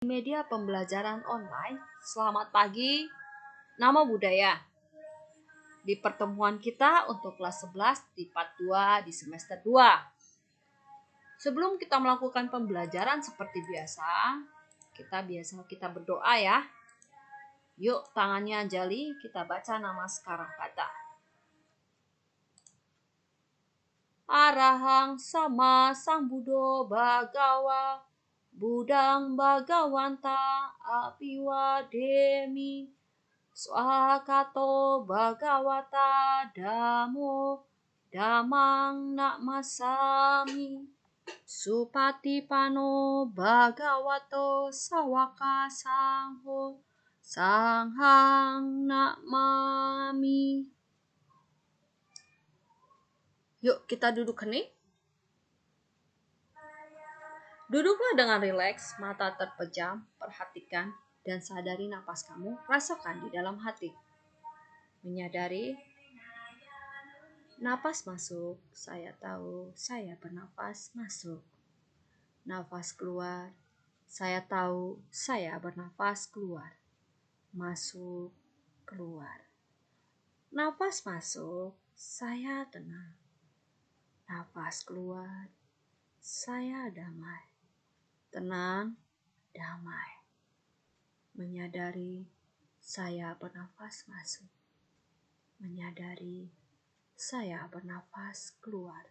Media pembelajaran online. Selamat pagi, nama budaya. Di pertemuan kita untuk kelas 11 di part 2 di semester 2. Sebelum kita melakukan pembelajaran seperti biasa, kita berdoa ya. Yuk tangannya jali, kita baca nama sekarang kata. Arahang sama sang budo bagawa. Budang bagawanta apiwa demi swakato bagawata damo damang nak masami supati pano bagawato sawaka sangho sanghang nak mami. Yuk kita duduk hening. Duduklah dengan rileks, mata terpejam, perhatikan dan sadari napas kamu, rasakan di dalam hati. Menyadari, napas masuk, saya tahu, saya bernafas masuk. Nafas keluar, saya tahu, saya bernafas keluar. Masuk, keluar. Nafas masuk, saya tenang. Nafas keluar, saya damai. Tenang, damai. Menyadari saya bernafas masuk. Menyadari saya bernafas keluar.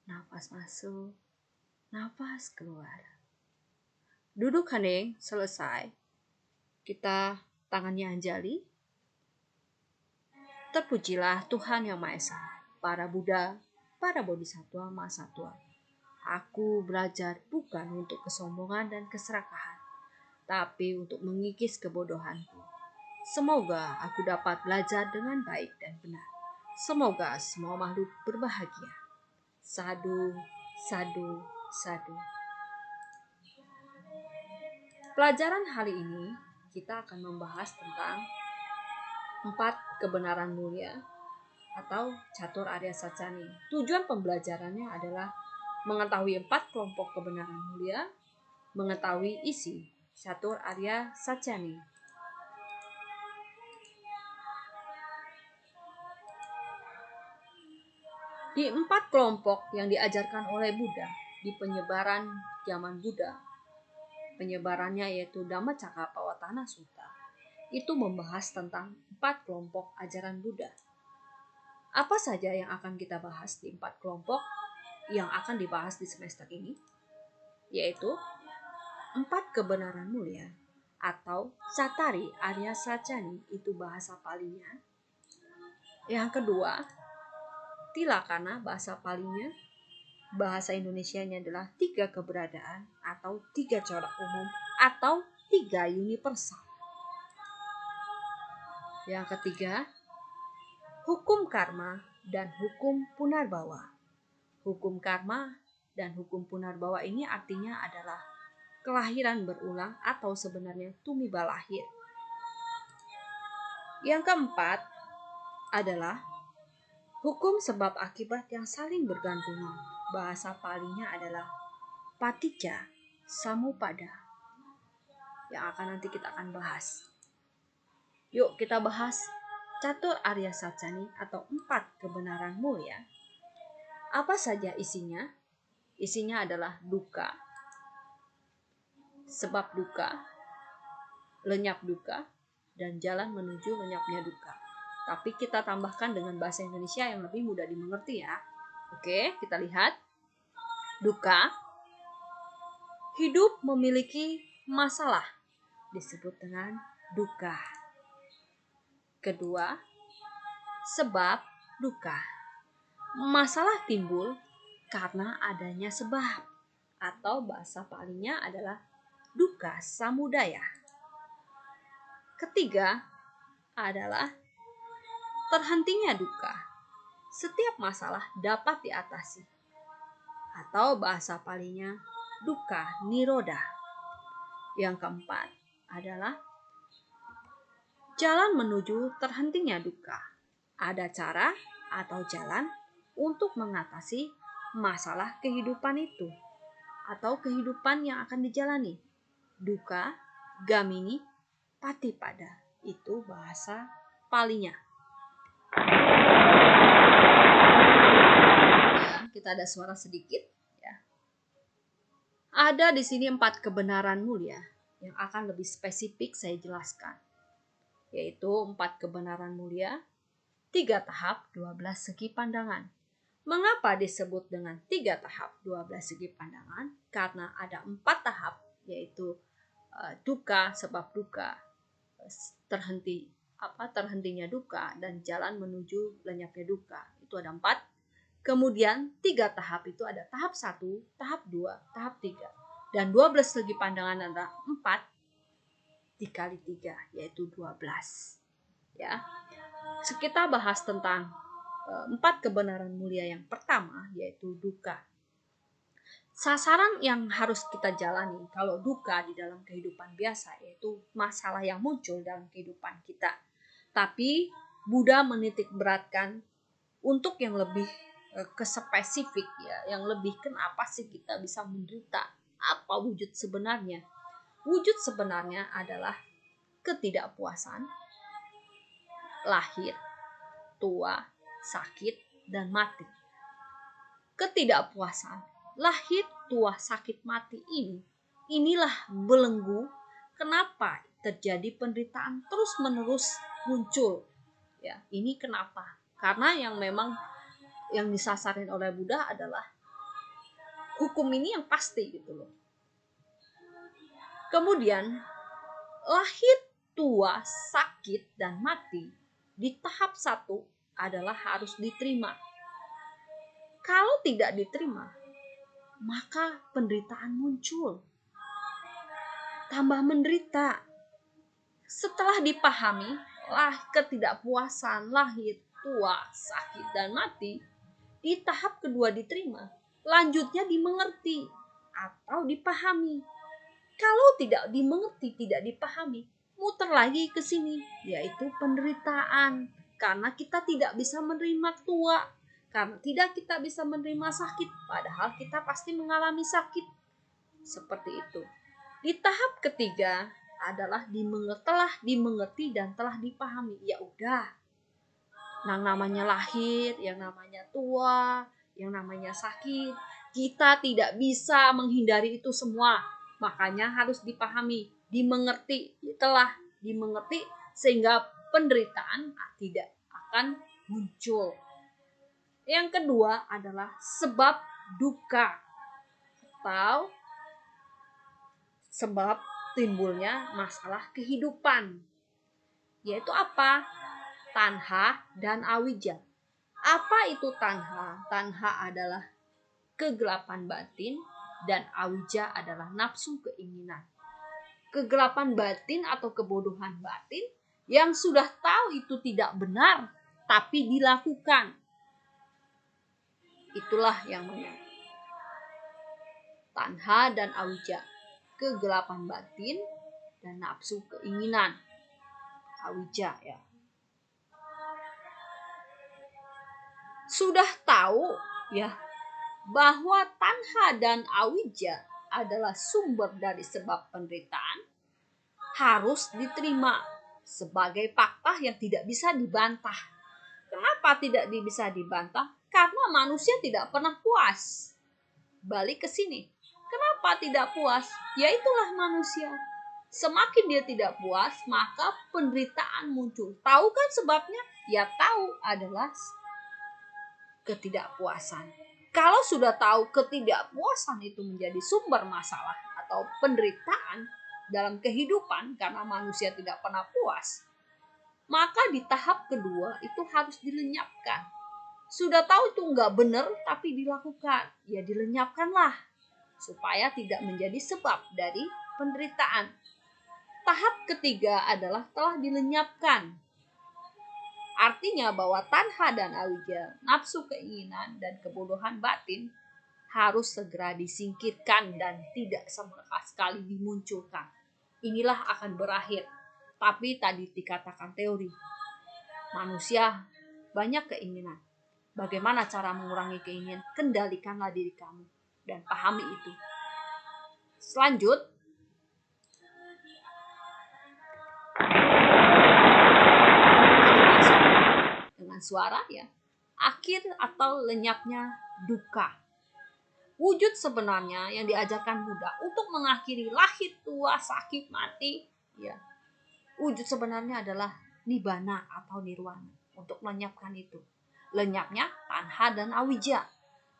Nafas masuk, nafas keluar. Duduk hening, selesai. Kita tangannya anjali. Terpujilah Tuhan Yang Maha Esa, para Buddha, para Bodhisattva, Mahasatwa. Aku belajar bukan untuk kesombongan dan keserakahan, tapi untuk mengikis kebodohanku. Semoga aku dapat belajar dengan baik dan benar. Semoga semua makhluk berbahagia. Sadu, sadu, sadu. Pelajaran hari ini kita akan membahas tentang 4 kebenaran mulia atau Catur Arya Sacani. Tujuan pembelajarannya adalah mengetahui 4 kelompok kebenaran mulia, mengetahui isi Catur Arya Sacani. Di 4 kelompok yang diajarkan oleh Buddha di penyebaran zaman Buddha, penyebarannya yaitu Dhammacakkappavattana Sutta, itu membahas tentang 4 kelompok ajaran Buddha. Apa saja yang akan kita bahas di 4 kelompok yang akan dibahas di semester ini? Yaitu 4 kebenaran mulia atau Cattari Arya Sacani, itu bahasa Palinya. Yang kedua, Tilakkhana, bahasa Palinya. Bahasa Indonesianya adalah 3 keberadaan atau 3 corak umum atau 3 universal. Yang ketiga, hukum karma dan hukum punarbawa. Hukum karma dan hukum punarbawa ini artinya adalah kelahiran berulang atau sebenarnya tumiba lahir. Yang keempat adalah hukum sebab akibat yang saling bergantungan. Bahasa Palinya adalah Paticca Samuppada, yang nanti kita akan bahas. Yuk kita bahas Catur Arya Sacani atau 4 kebenaran mulia. Apa saja isinya? Isinya adalah duka, sebab duka, lenyap duka, dan jalan menuju lenyapnya duka. Tapi kita tambahkan dengan bahasa Indonesia yang lebih mudah dimengerti ya. Oke, kita lihat. Duka, hidup memiliki masalah, disebut dengan duka. Kedua, sebab duka. Masalah timbul karena adanya sebab, atau bahasa Palinya adalah dukkha samudaya. Ketiga adalah terhentinya duka. Setiap masalah dapat diatasi, atau bahasa Palinya dukkha nirodha. Yang keempat adalah jalan menuju terhentinya duka. Ada cara atau jalan untuk mengatasi masalah kehidupan itu atau kehidupan yang akan dijalani. duka, gamini, patipada. Itu bahasa Palinya. Ya, kita ada suara sedikit. Ya. Ada di sini 4 kebenaran mulia yang akan lebih spesifik saya jelaskan. Yaitu 4 kebenaran mulia, 3 tahap, 12 segi pandangan. Mengapa disebut dengan 3 tahap 12 segi pandangan? Karena ada 4 tahap, yaitu duka, sebab duka, terhentinya duka, dan jalan menuju lenyapnya duka. Itu ada 4. Kemudian 3 tahap itu ada tahap 1, tahap 2, tahap 3. Dan 12 segi pandangan adalah 4 dikali 3, yaitu 12. Ya. Kita bahas tentang 4 kebenaran mulia yang pertama, yaitu duka. Sasaran yang harus kita jalani kalau duka di dalam kehidupan biasa, yaitu masalah yang muncul dalam kehidupan kita. Tapi Buddha menitik beratkan untuk yang lebih spesifik, ya, yang lebih kenapa sih kita bisa menderita, apa wujud sebenarnya. Wujud sebenarnya adalah ketidakpuasan, lahir, tua, sakit, dan mati. Ketidakpuasan, lahir, tua, sakit, mati inilah belenggu kenapa terjadi penderitaan terus-menerus muncul. Ya, ini kenapa? Karena yang memang yang disasarin oleh Buddha adalah hukum ini yang pasti gitu loh. Kemudian lahir, tua, sakit, dan mati di tahap 1 adalah harus diterima. Kalau tidak diterima, maka penderitaan muncul. Tambah menderita. Setelah dipahami, ketidakpuasan, lahir, tua, sakit, dan mati, di tahap kedua diterima. Lanjutnya dimengerti atau dipahami. Kalau tidak dimengerti, tidak dipahami, muter lagi ke sini, yaitu penderitaan. Karena kita tidak bisa menerima tua, karena tidak kita bisa menerima sakit, padahal kita pasti mengalami sakit. Seperti itu. Di tahap ketiga adalah telah dimengerti dan telah dipahami. Ya udah, yang namanya lahir, yang namanya tua, yang namanya sakit, kita tidak bisa menghindari itu semua. Makanya harus dipahami, dimengerti, telah dimengerti sehingga penderitaan tidak akan muncul. Yang kedua adalah sebab duka atau sebab timbulnya masalah kehidupan. Yaitu apa? Tanha dan awija. Apa itu tanha? Tanha adalah kegelapan batin dan awija adalah nafsu keinginan. Kegelapan batin atau kebodohan batin yang sudah tahu itu tidak benar tapi dilakukan. Itulah yang namanya tanha dan awija, kegelapan batin dan nafsu keinginan. Awija, ya. Sudah tahu ya bahwa tanha dan awija adalah sumber dari sebab penderitaan, harus diterima sebagai fakta yang tidak bisa dibantah. Kenapa tidak bisa dibantah? Karena manusia tidak pernah puas. Balik ke sini. Kenapa tidak puas? Ya itulah manusia. Semakin dia tidak puas, maka penderitaan muncul. Tahu kan sebabnya? Ya tahu, adalah ketidakpuasan. Kalau sudah tahu ketidakpuasan itu menjadi sumber masalah atau penderitaan dalam kehidupan karena manusia tidak pernah puas, maka di tahap kedua itu harus dilenyapkan. Sudah tahu itu nggak benar tapi dilakukan, ya dilenyapkanlah supaya tidak menjadi sebab dari penderitaan. Tahap ketiga adalah telah dilenyapkan. Artinya bahwa tanha dan awija, nafsu keinginan dan kebodohan batin harus segera disingkirkan dan tidak sama sekali dimunculkan. Inilah akan berakhir. Tapi tadi dikatakan teori. Manusia banyak keinginan. Bagaimana cara mengurangi keinginan? Kendalikanlah diri kamu dan pahami itu. Selanjut, dengan suara ya, akhir atau lenyapnya duka. Wujud sebenarnya yang diajarkan Buddha untuk mengakhiri lahir, tua, sakit, mati, ya. Wujud sebenarnya adalah nibbana atau nirwana, untuk melenyapkan itu. Lenyapnya tanha dan awija.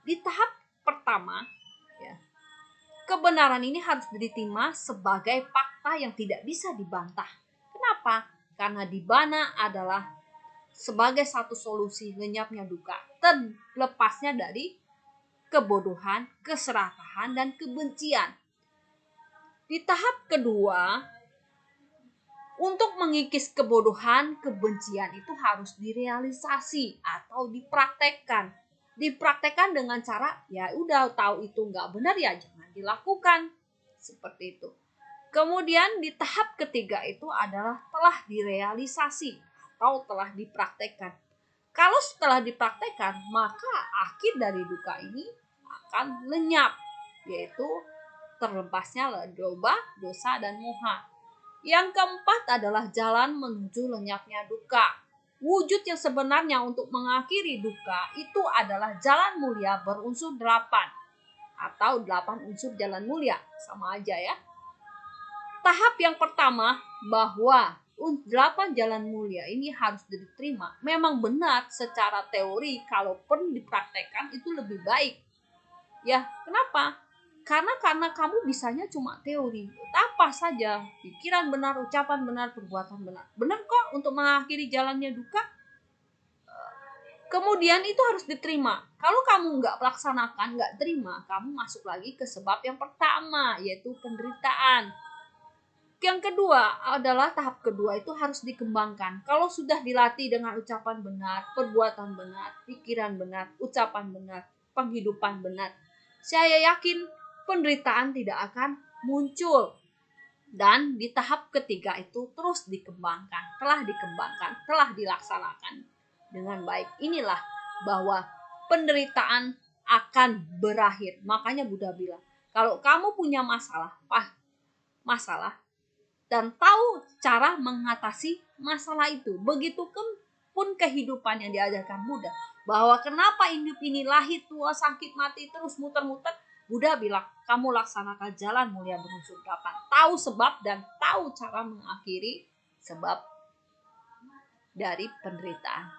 Di tahap pertama, ya, kebenaran ini harus diterima sebagai fakta yang tidak bisa dibantah. Kenapa? Karena nibbana adalah sebagai satu solusi lenyapnya duka, terlepasnya dari kebodohan, keserakahan, dan kebencian. Di tahap kedua, untuk mengikis kebodohan, kebencian itu harus direalisasi atau dipraktekkan. Dipraktekkan dengan cara, ya udah tahu itu nggak benar ya jangan dilakukan. Seperti itu. Kemudian di tahap ketiga itu adalah telah direalisasi atau telah dipraktekkan. Kalau setelah dipraktekkan, maka akhir dari duka ini akan lenyap, yaitu terlepasnya loba, dosa, dan moha. Yang keempat adalah jalan menuju lenyapnya duka. Wujud yang sebenarnya untuk mengakhiri duka itu adalah jalan mulia berunsur 8 atau 8 unsur jalan mulia, sama aja ya. Tahap yang pertama bahwa 8 jalan mulia ini harus diterima. Memang benar secara teori, kalaupun dipraktekkan itu lebih baik. Ya, kenapa? Karena kamu bisanya cuma teori. Apa saja, pikiran benar, ucapan benar, perbuatan benar. Benar kok untuk mengakhiri jalannya duka. Kemudian itu harus diterima. Kalau kamu nggak melaksanakan, nggak terima, kamu masuk lagi ke sebab yang pertama, yaitu penderitaan. Yang kedua adalah tahap kedua itu harus dikembangkan. Kalau sudah dilatih dengan ucapan benar, perbuatan benar, pikiran benar, ucapan benar, penghidupan benar, saya yakin penderitaan tidak akan muncul. Dan di tahap ketiga itu terus dikembangkan, telah dilaksanakan dengan baik. Inilah bahwa penderitaan akan berakhir. Makanya Buddha bilang, kalau kamu punya masalah dan tahu cara mengatasi masalah itu. Begitupun kehidupan yang diajarkan Buddha. Bahwa kenapa hidup ini lahir, tua, sakit, mati, terus muter-muter. Buddha bilang, kamu laksanakan jalan mulia berunsur 8. Tahu sebab dan tahu cara mengakhiri sebab dari penderitaan.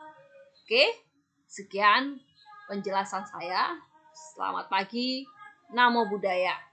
Oke, sekian penjelasan saya. Selamat pagi. Namo Buddhaya.